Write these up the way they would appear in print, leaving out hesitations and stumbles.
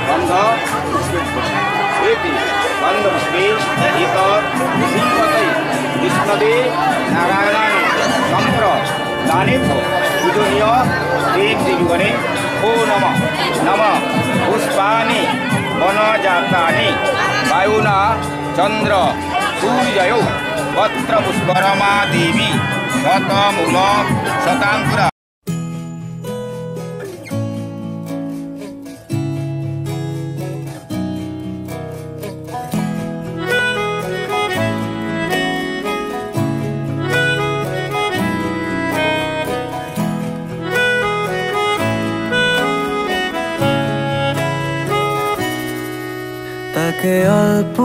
गंध गंधपुष्पे श्रीपतये विष्णवे नारायणाय संप्रदानेभ्यो पूजनीय देवदेवगणे ओ नमः नमः पुष्पाणि वनजातानि वायुना चंद्र सूर्ययो पत्रपुष्परमा देवी शतमूल शतांकुरा। তাকে অল্প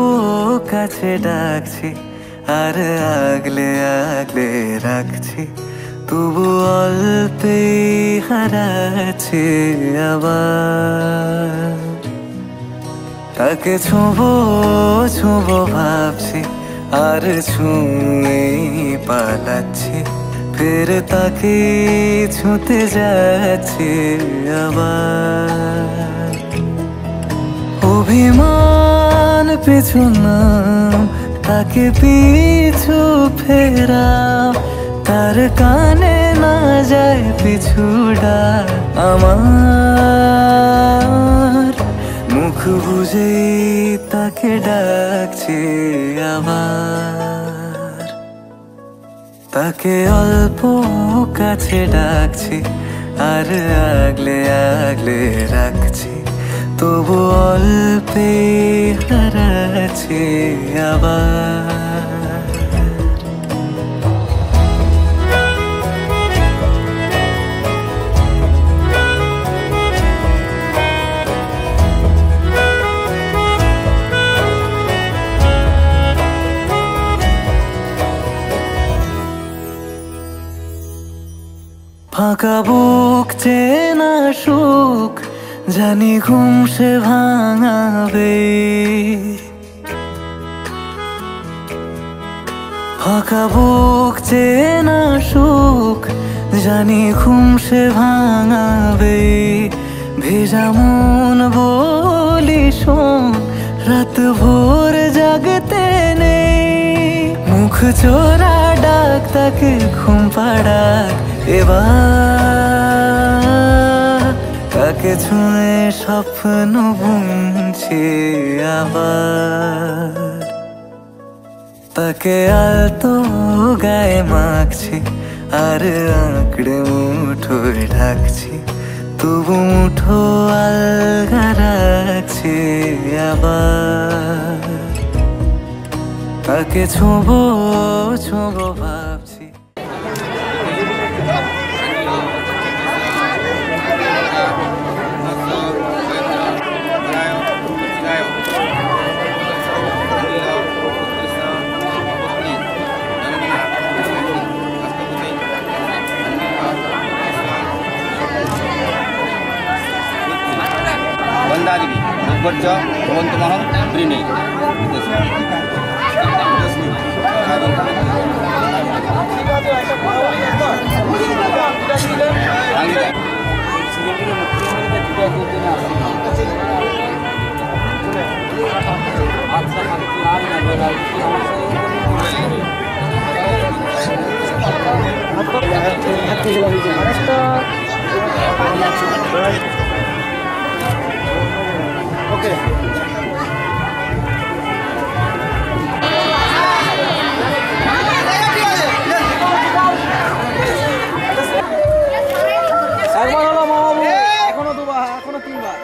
কাছে ডাকছি আর আগলে আগলে রাখছি, তবু অল্পে হারাচ্ছি আবার। তাকে ছোঁবো ছোঁবো ভাবছি আর ছুঁয়ে পালাচ্ছি, ফের তাকে ছুঁতে যাচ্ছি আবার। অভিমান পিছু নাম তাকে পিছু ফেরাও, তার কানে না যায় পিছু ডাক আমার। মুখ বুঝে তাকে ডাকছি আবার। তাকে অল্প কাছে ডাকছি আর আগলে আগলে রাখছি, তবু অল্পে হারাচ্ছি আবার। ফাঁকা বুক চেনা সুখ জানি ঘুম সে ভাঙাবে, ফাঁকা বুক চেনা সুখ জানি ঘুম সে ভাঙাবে। ভেজা মন বলি শোন রাত ভোর জাগতে নেই, মুখ চোরা ডাক তাকে ঘুম পাড়াক এবার। তাকে ছুঁয়ে স্বপ্ন বুনছি আবার। তাকে আলতো গায়ে মাখছি আর আঁকড়ে মুঠোয় ঢাকছি, তবু মুঠো আলগা রাখছি আবার। তাকে ছোঁবো ছোঁবো ভাবছি। वंदादेवी उद्वर्ज भवन्तमहं प्रीणे। Okay. একবার হলো মামাবু, এখনো দুবার, এখনো তিনবার।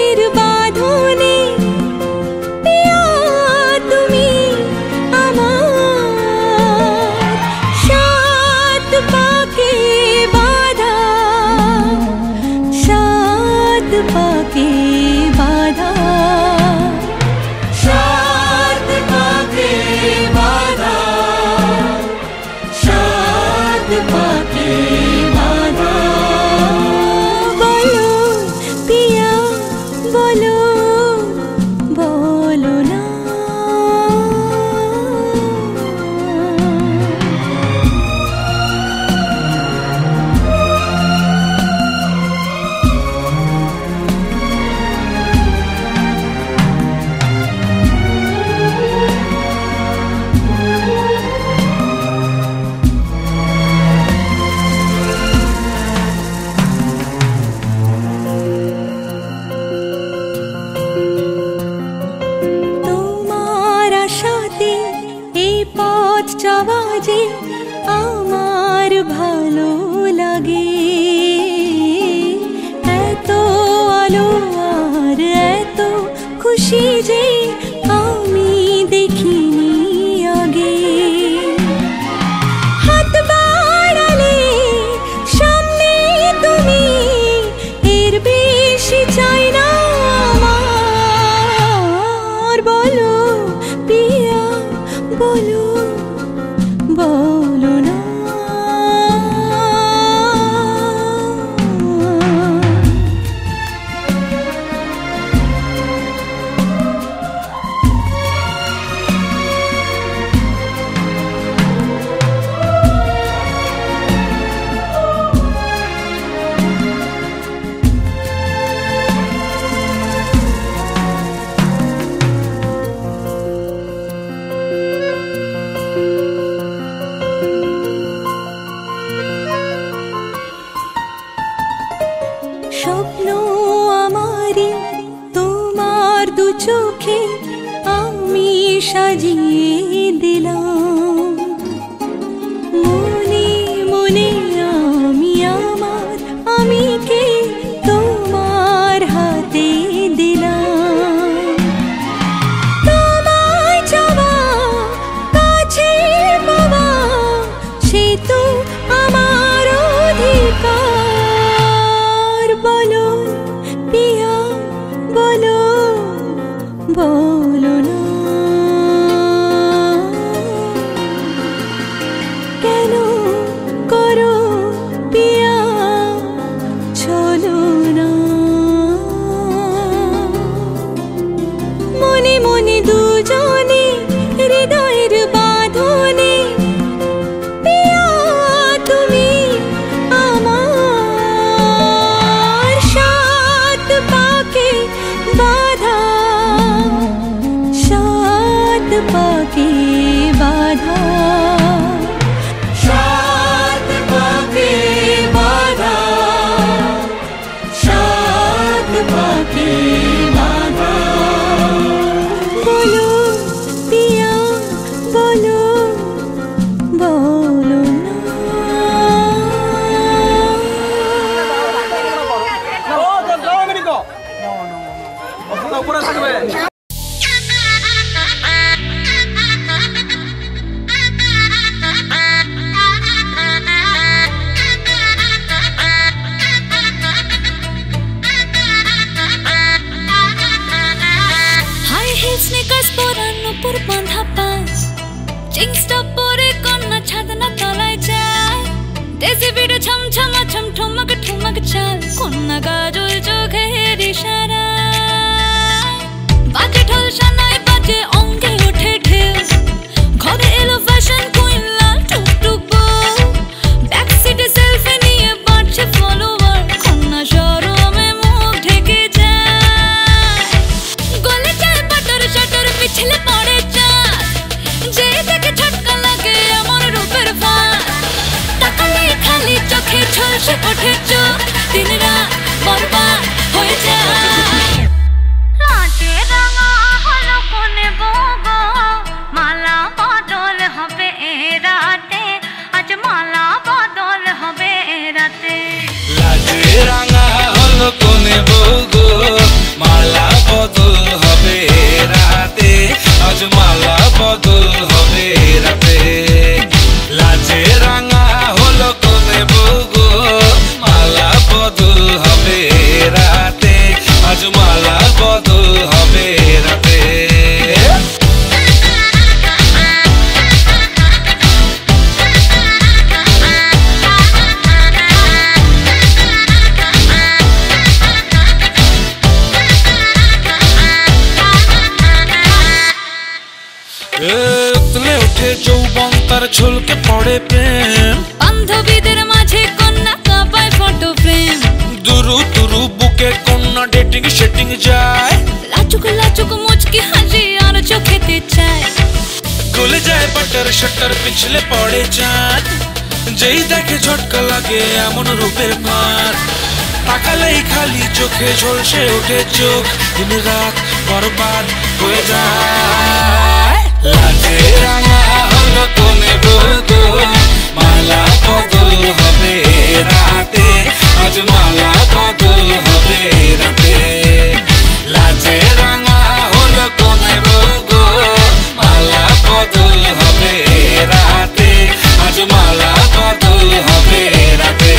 হৃদয়ের বাঁধনে পিয়া তুমি আমার সাত পাকে বাঁধা সাত পাকে বাঁধা সাত পাকে বাঁধা সাত পাকে বাঁধা বলো পিয়া বলো বলো না তোমার আশাতে এই পথ চলা যে আমার ভালো লাগে এত আলো আর এত খুশি যে আমি দেখিনি আগে হাত বাড়ালে সামনে তুমি এর বেশি চাই না আমার বলো পিয়া বলো বলো না স্বপ্ন আমারি তোমার দু চোখে আমি সাজিয়ে দিলাম মনে মনে আমি আমার আমিকে তোমার হাতে দিলাম তোমায় চাওয়া কাছে পাওয়া সে তো আমার অধিকার বলো পিয়া বলো বলো না কেন করো পিয়া চলো না মনে মনে দুজনে হৃদয়ের বাঁধনে পিয়া তুমি আমার সাত পাকে বাঁধা সাত পাকে বাঁধা সাত পাকে বাঁধা সাত পাকে বাঁধা বলো পিয়া বলো বলো না ও তো দাও মেরিকো না উপরে থাকবে হাই হিল স্নিকার্স পরানো উপর বাঁধা পাঁচ জিন্স টপ পরে কন্যা ছাদনা তলায় যায় দেশি বিড়ে ছমছমা ছমঠমক ঠুমক চাল কন্যা গাজল চোখের ইশারা বাজে ঢোল সানায় বাজে অঙ্গে ওঠে ঢেউ ঘরে এলো ফ্যাশন কুইন লাল টুকটুক বউ ব্যাক সিটে সেলফি নিয়ে বাড়ছে ফলোয়ার কন্যা শরমে মুখ ঢেকে যায় গলে যায় বাটার শাটার পিছলে পড়ে যায় তার ঝলকে পড়ে প্রেম বান্ধবীদের মাঝে কন্যা কাঁপায় ফটো ফ্রেম দুরু দুরু বুকে কন্যা ডেটিং সেটিং যায় লাচুক লাচুক মুচকি হাসি আর চোখেতে চায় গলে যায় বাটার শাটার পিছলে পড়ে চাঁদ যেই দেখে ঝটকা লাগে এমন রূপের মার তাকালেই খালি চোখে ঝলসে ওঠে চোখ দিন রাত বরবাদ হয়ে যায় লাজে রাঙা হলো কোনে বলতো মালা বদল হবে রাতে আজ মালা বদল হবে রাতে লাজে রাঙা হলো কোনে বলতো মালা বদল হবে রাতে আজ মালা বদল হবে রাতে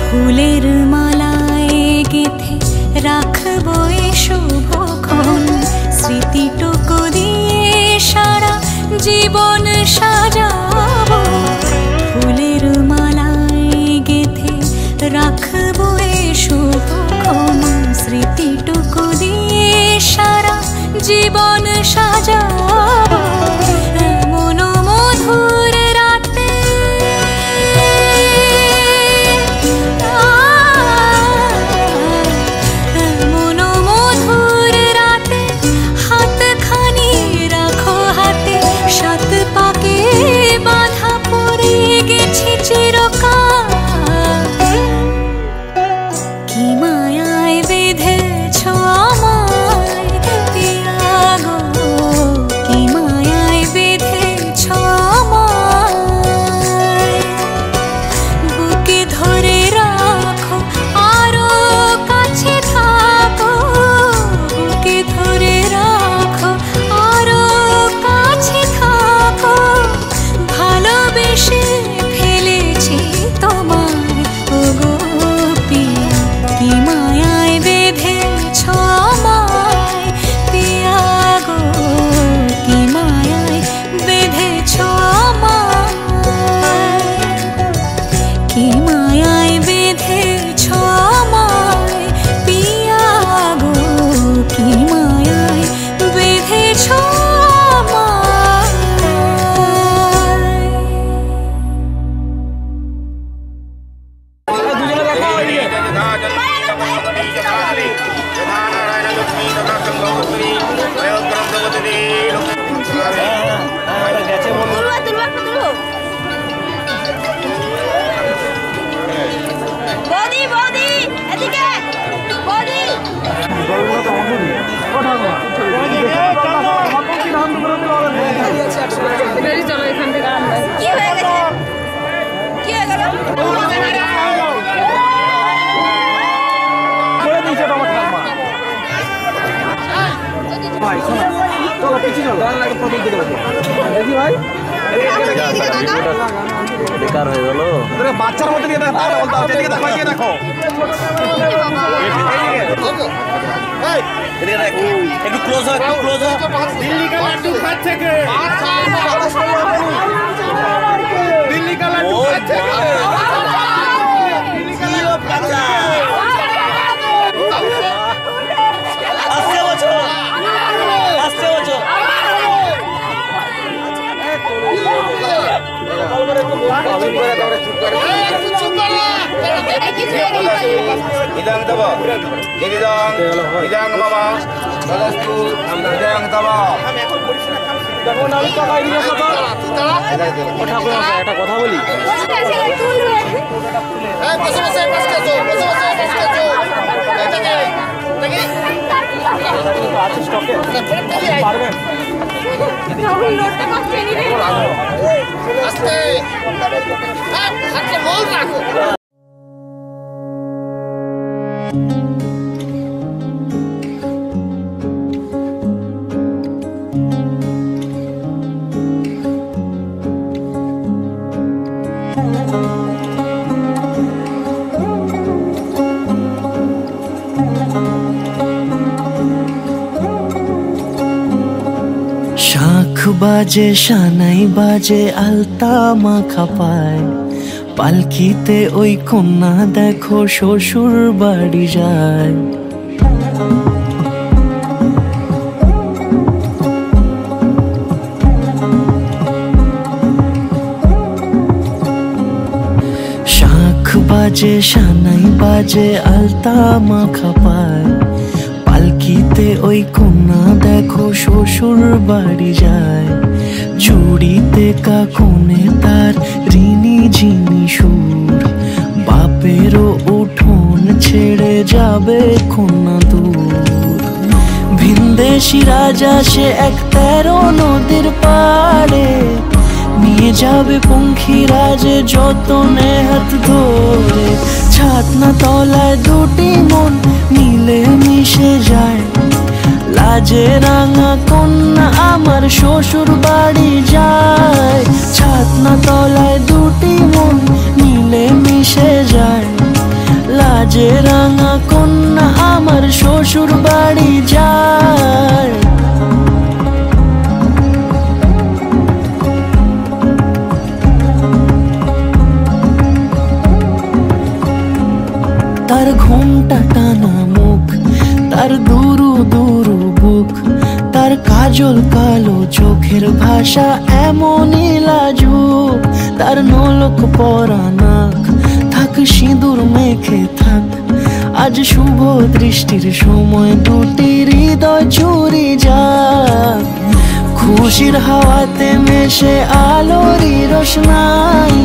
ফুলের মালায় গেথে রাখবো এ শুভক্ষণ স্মৃতিটুকু দিয়ে সারা জীবন সাজাবো ফুলের মালায় গেথে রাখবো এ শুভক্ষণ স্মৃতিটুকু দিয়ে সারা জীবন সাজাবো এমন মধুর রাতে এমন মধুর রাতে হাতখানি রাখো হাতে সাত পাকে বাঁধা পড়ে গেছে চিরকাল কি মায়ায় বেঁধেছ আমায় পিয়া গো जनाले जनानारायण लक्ष्मी तथा गंगोत्री वयोक्रम देवती বৌদি বৌদি এদিকে বৌদি কি হয়ে গেছে কি হয়ে গেল ভাই শোনো চলো পিছিয়ে চলো আগে প্রথম দিকে দেখি ভাই বেকার হয়ে গেল বাচ্চার মতো নিয়ে দেখো এদিকে দেখো এদিকে দেখো একটু ক্লোজ হয় একটু ক্লোজ হয় দিল্লি কা লাড্ডু খাচ্ছে কে দিল্লি কা লাড্ডু খাচ্ছে কে দিল্লি কা লাড্ডু খাচ্ছে আস্তে বছো इदं तव इदं मम तदस्तु इदं तव দেখো না আমি টাকা দিয়ে কথা ঠাকুর মশাই একটা কথা বলি এই বসে বসে বসে দেখি আছে স্টকে পারবেন রাহুল লোটটা কাটতে নি রে আস্তে হাতে মোল রাখো শাখ বাজে শানাই বাজে আলতা মাখা পায় পালকিতে ওই কন্যা দেখো শ্বশুর বাড়ি যায় শাখ বাজে শানাই বাজে আলতা মাখা পায় পালকিতে ওই কন্যা দেখো শ্বশুর বাড়ি যায় চুড়িতে কাকনে তার ঋণী ঝিনি সুর বাপেরও উঠোন ছেড়ে যাবে কন্যা দূর ভিনদেশি রাজা সে এক 13 নদীর পাড়ে নিয়ে যাবে পঙ্খিরাজে যতনে হাত ধরে ছাতনা তলায় দুটি মন মিলে মিশে যায় লাজে রাঙা কন্যা আমার শ্বশুর বাড়ি যায় ছাতনা তলায় দুটি মন মিলে মিশে যায় লাজে রাঙা কন্যা আমার শ্বশুর বাড়ি যায় তার ঘোমটা টানা মুখ তার দুরু দুরু বুক তার কাজল কালো চোখের ভাষা এমনই লাজুক তার নলক পরা নাক থাক সিঁদুর মেখে থাক আজ শুভ দৃষ্টির সময় দুটি হৃদয় চুরি যাক খুশির হাওয়াতে মেশে আলোরই রোশনাই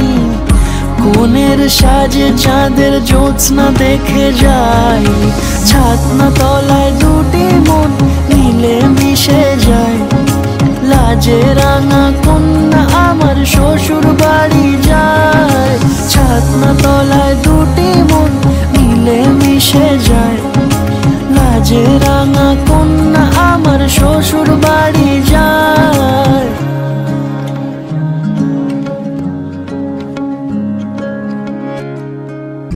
কোনের সাজে চাঁদের জ্যোৎস্না দেখে যাই ছাতনা তলায় দুটি মন মিলে মিশে যায় লাজে রাঙা কন্যা আমার শ্বশুর বাড়ি যায় ছাতনা তলায় দুটি মন মিলে মিশে যায় লাজে রাঙা কন্যা আমার শ্বশুর বাড়ি যায়